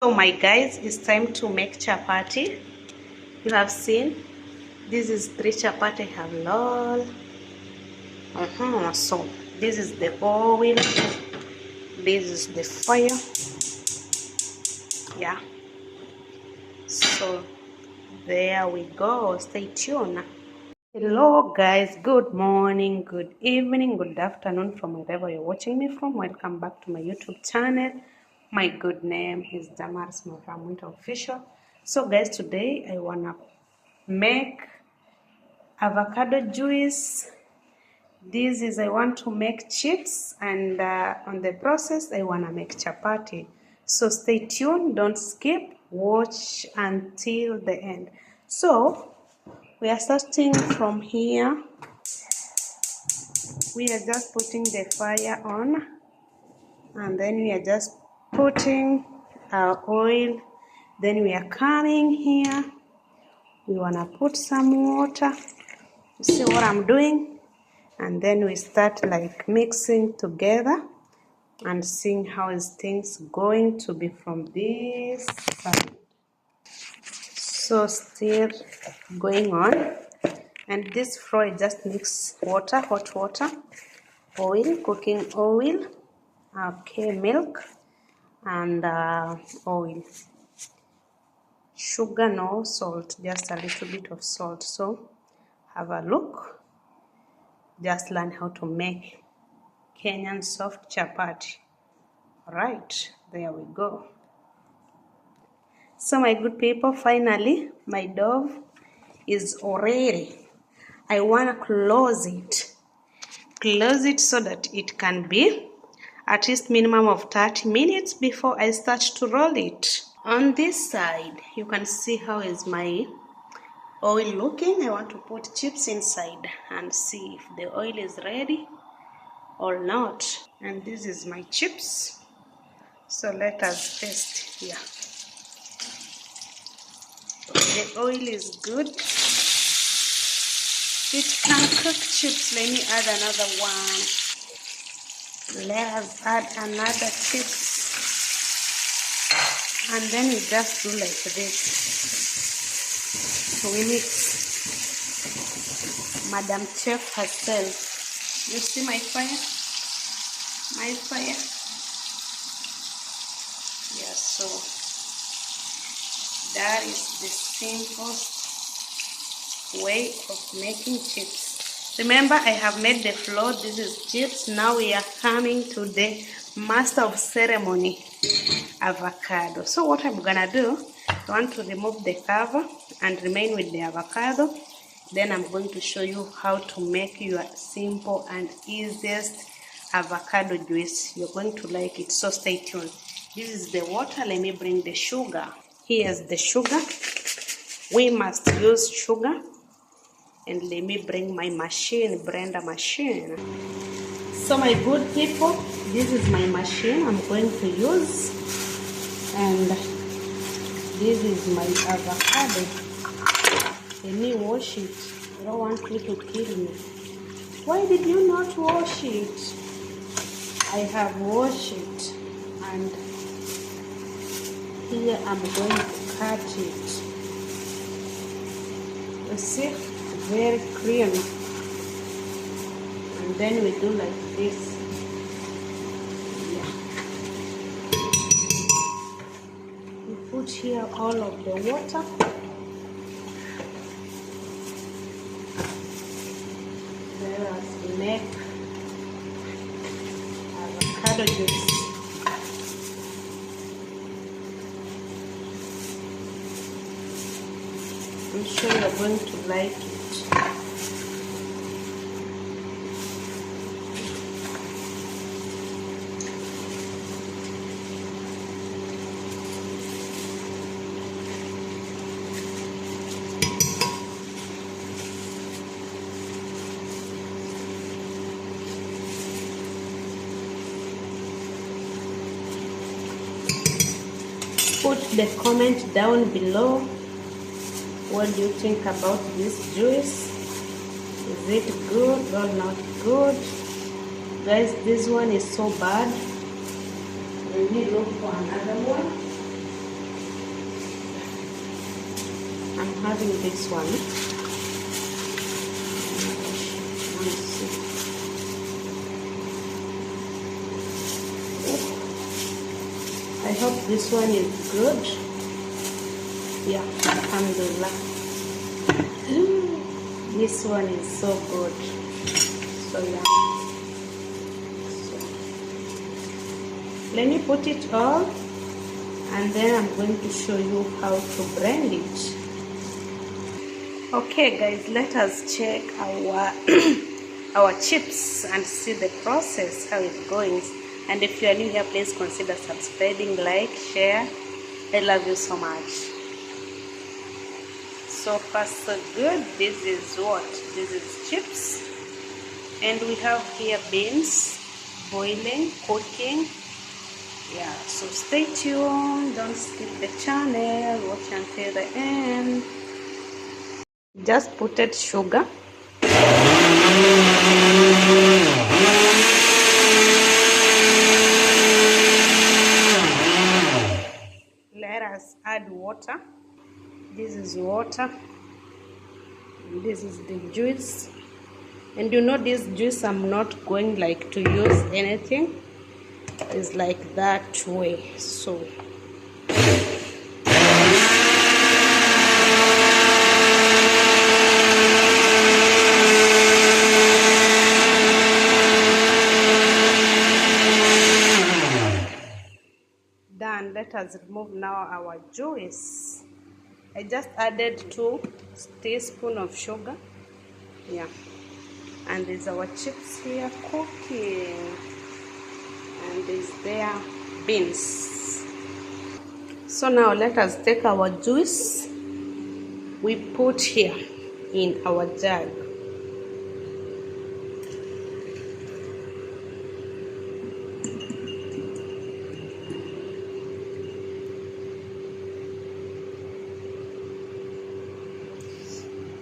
So my guys, it's time to make chapati. You have seen this is 3 chapati I have lol. So this is the oil, this is the fire. Yeah, so there we go. Stay tuned. Hello guys, good morning, good evening, good afternoon from wherever you're watching me from. Welcome back to my YouTube channel. My good name is Damaris Mohammed Official. So guys, today I wanna make avocado juice. This is I want to make chips, and on the process I wanna make chapati. So stay tuned, don't skip, watch until the end. So we are starting from here. We are just putting the fire on, and then we are just putting our oil. Then we are coming here. We wanna put some water. You see what I'm doing? And then we start like mixing together and seeing how is things going to be from this side. So still going on. And this fry just mix water, hot water, oil, cooking oil, okay, milk, and oil. Sugar, no salt, just a little bit of salt. So have a look. Just learn how to make Kenyan soft chapati. Alright, there we go. So my good people, finally my dough is already. I want to close it so that it can be at least minimum of 30 minutes before I start to roll it. On this side, you can see how is my oil looking. I want to put chips inside and see if the oil is ready or not. And this is my chips. So let us taste here. The oil is good. It can cook chips. Let me add another one. Let us add another chips. And then we just do like this. So we mix. Madam Chef herself. You see my fire? My fire. Yes, so that is the simplest way of making chips. Remember, I have made the flour. This is chips. Now we are coming to the master of ceremony, avocado. So what I'm gonna do, I want to remove the cover and remain with the avocado. Then I'm going to show you how to make your simple and easiest avocado juice. You're going to like it, so stay tuned. This is the water. Let me bring the sugar. Here's the sugar. We must use sugar. And let me bring my machine, blender machine. So my good people, this is my machine I'm going to use. And this is my avocado. Let me wash it. I don't want you to kill me. Why did you not wash it? I have washed it. And here I'm going to cut it. You see? Very creamy. And then we do like this. Yeah. We put here all of the water. Let us make avocado juice. I'm sure you're going to like it. Put the comment down below. What do you think about this juice? Is it good or not good? Guys, this one is so bad. Let me look for another one. I'm having this one. Let's see. I hope this one is good. Yeah, alhamdulillah. This one is so good. So yeah. So, let me put it all, and then I'm going to show you how to blend it. Okay guys, let us check our our chips and see the process, how it's going. And if you are new here, please consider subscribing, like, share. I love you so much. So far so good. This is what? This is chips. And we have here beans boiling, cooking. Yeah, so stay tuned. Don't skip the channel. Watch until the end. Just put it sugar. Let us add water. This is water. This is the juice. And you know this juice, I'm not going like to use anything. It's like that way. So done. Let us remove now our juice. I just added 2 teaspoons of sugar. Yeah, and there's our chips here cooking, and there's their beans. So now let us take our juice we put here in our jug.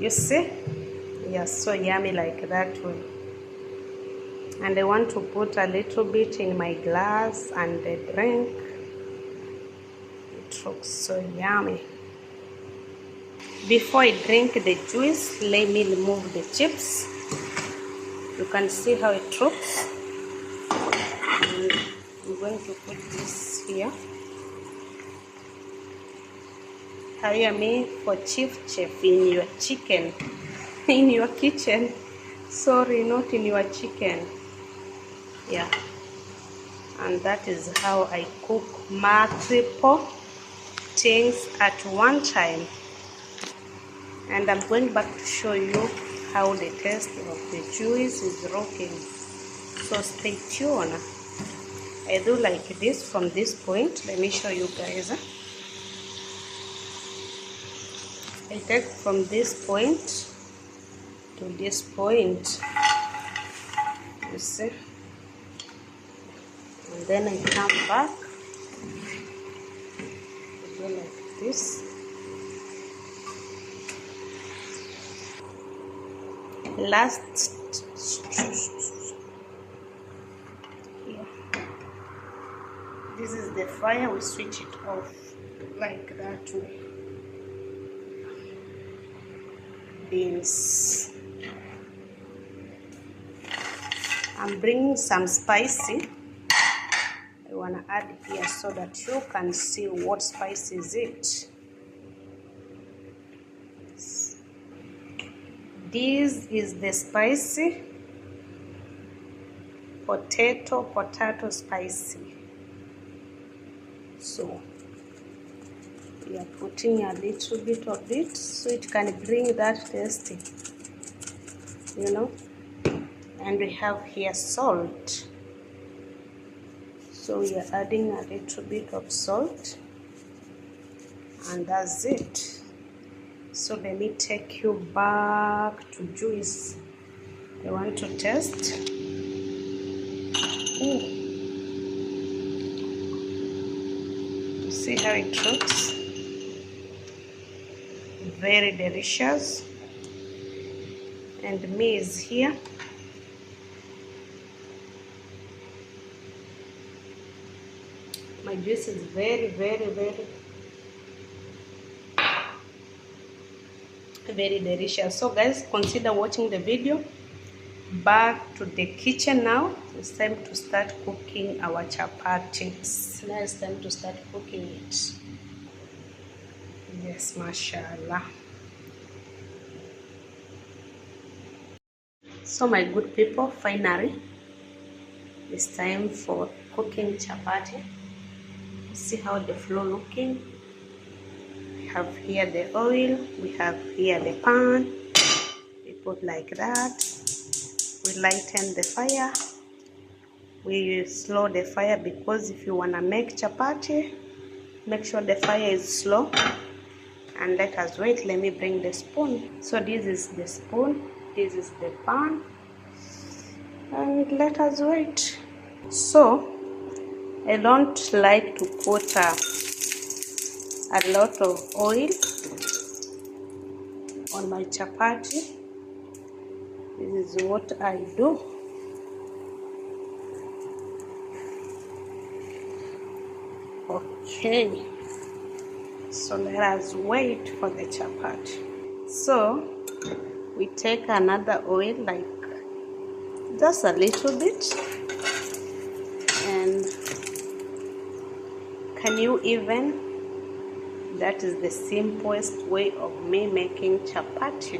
You see? Yes, so yummy like that way. And I want to put a little bit in my glass and drink. It looks so yummy. Before I drink the juice, let me remove the chips. You can see how it looks. And I'm going to put this here. Hire me for chief chef in your chicken, in your kitchen. Sorry, not in your chicken. Yeah, and that is how I cook multiple things at one time. And I'm going back to show you how the taste of the juice is looking. So stay tuned. I do like this from this point. Let me show you guys. I take from this point to this point, you see, and then I come back, do like this. Last here, this is the fire, we switch it off like that way. Beans. I'm bringing some spicy. I want to add here so that you can see what spice is it. This is the spicy potato spicy. So we are putting a little bit of it so it can bring that taste, you know. And we have here salt, so we are adding a little bit of salt, and that's it. So let me take you back to juice. I want to taste. Ooh. You see how it looks? Very delicious. And me is here. My juice is very, very, very, very delicious. So guys, consider watching the video. Back to the kitchen now. It's time to start cooking our chapatis. Now it's time to start cooking it. Yes, mashallah. So my good people, finally it's time for cooking chapati. See how the flour looking. We have here the oil, we have here the pan. We put like that. We lighten the fire. We slow the fire because if you want to make chapati, make sure the fire is slow. And let us wait. Let me bring the spoon. So this is the spoon, this is the pan, and let us wait. So I don't like to put a lot of oil on my chapati. This is what I do. Okay, so let us wait for the chapati. So we take another oil, like just a little bit, and can you even, that is the simplest way of me making chapati.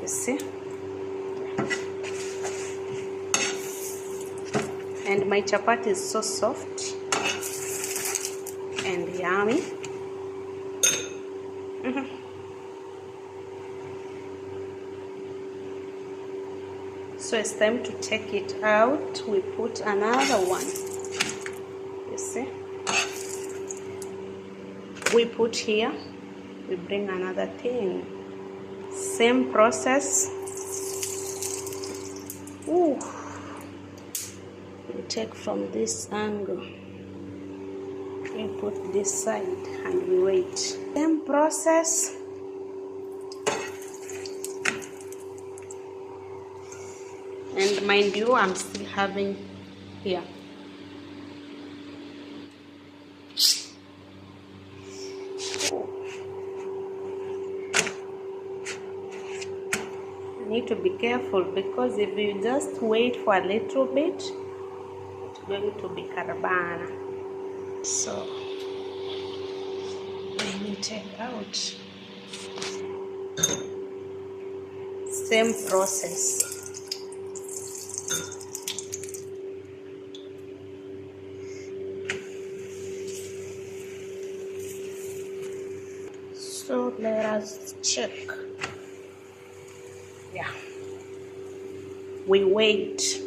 You see? And my chapati is so soft and yummy. So it's time to take it out. We put another one. You see? We put here. We bring another thing. Same process. Ooh. We take from this angle. We put this side and we wait. Same process. And mind you, I'm still having here. I need to be careful because if you just wait for a little bit, it's going to be carbana. So let me take out. Same process. So let us check. Yeah. We wait.